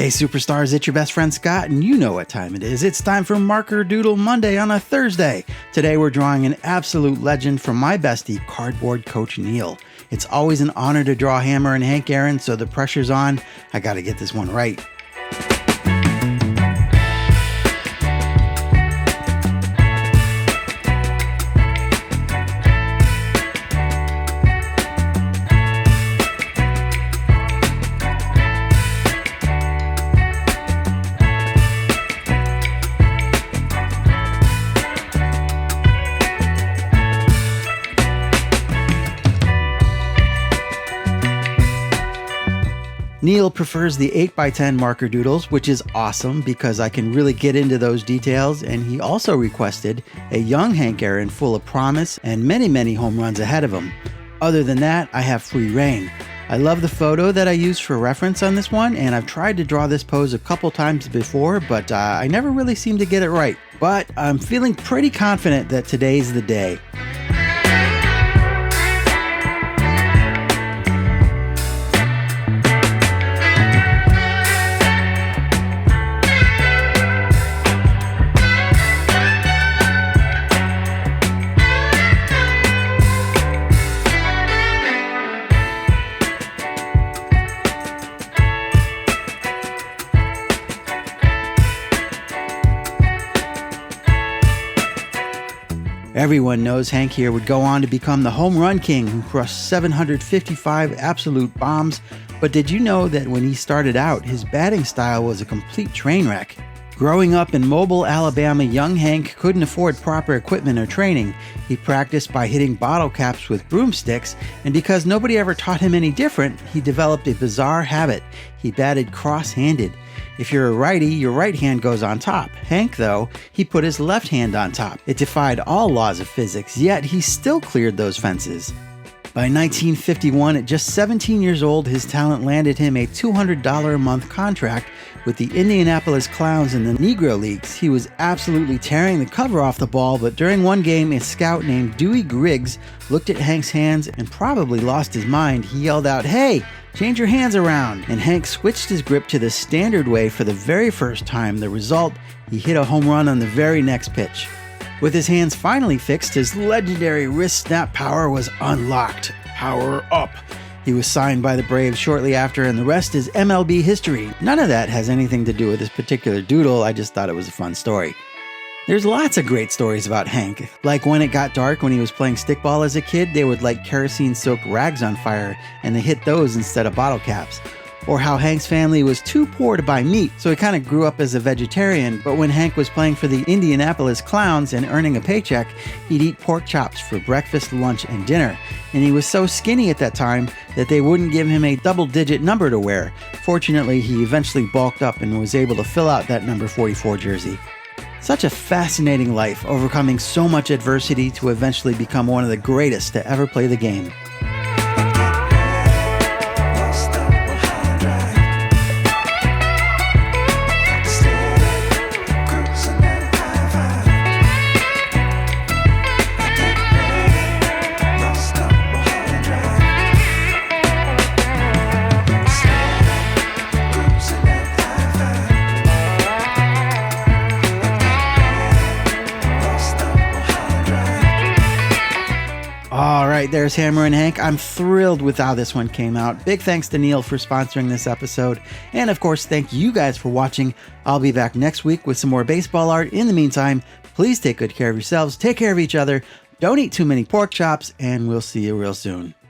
Hey superstars, it's your best friend Scott, and you know what time it is. It's time for Marker Doodle Monday on a Thursday. Today we're drawing an absolute legend from my bestie, cardboard coach Neil. It's always an honor to draw Hammer and Hank Aaron, so the pressure's on. I gotta get this one right. Neil prefers the 8x10 marker doodles, which is awesome because I can really get into those details, and he also requested a young Hank Aaron full of promise and many home runs ahead of him. Other than that, I have free reign. I love the photo that I used for reference on this one, and I've tried to draw this pose a couple times before, but I never really seem to get it right. But I'm feeling pretty confident that today's the day. Everyone knows Hank here would go on to become the home run king who crushed 755 absolute bombs, but did you know that when he started out, his batting style was a complete train wreck? Growing up in Mobile, Alabama, young Hank couldn't afford proper equipment or training. He practiced by hitting bottle caps with broomsticks, and because nobody ever taught him any different, he developed a bizarre habit. He batted cross-handed. If you're a righty, your right hand goes on top. Hank, though, he put his left hand on top. It defied all laws of physics, yet he still cleared those fences. By 1951, at just 17 years old, his talent landed him a $200 a month contract with the Indianapolis Clowns in the Negro Leagues. He was absolutely tearing the cover off the ball, but during one game, a scout named Dewey Griggs looked at Hank's hands and probably lost his mind. He yelled out, "Hey, change your hands around," and Hank switched his grip to the standard way for the very first time. The result, he hit a home run on the very next pitch. With his hands finally fixed, his legendary wrist snap power was unlocked. Power up. He was signed by the Braves shortly after, and the rest is MLB history. None of that has anything to do with this particular doodle. I just thought it was a fun story. There's lots of great stories about Hank. Like when it got dark when he was playing stickball as a kid, they would light kerosene-soaked rags on fire, and they hit those instead of bottle caps. Or how Hank's family was too poor to buy meat, so he kind of grew up as a vegetarian, but when Hank was playing for the Indianapolis Clowns and earning a paycheck, he'd eat pork chops for breakfast, lunch, and dinner. And he was so skinny at that time that they wouldn't give him a double-digit number to wear. Fortunately, he eventually bulked up and was able to fill out that number 44 jersey. Such a fascinating life, overcoming so much adversity to eventually become one of the greatest to ever play the game. All right, there's Hammer and Hank. I'm thrilled with how this one came out. Big thanks to Neil for sponsoring this episode. And of course, thank you guys for watching. I'll be back next week with some more baseball art. In the meantime, please take good care of yourselves, take care of each other, don't eat too many pork chops, and we'll see you real soon.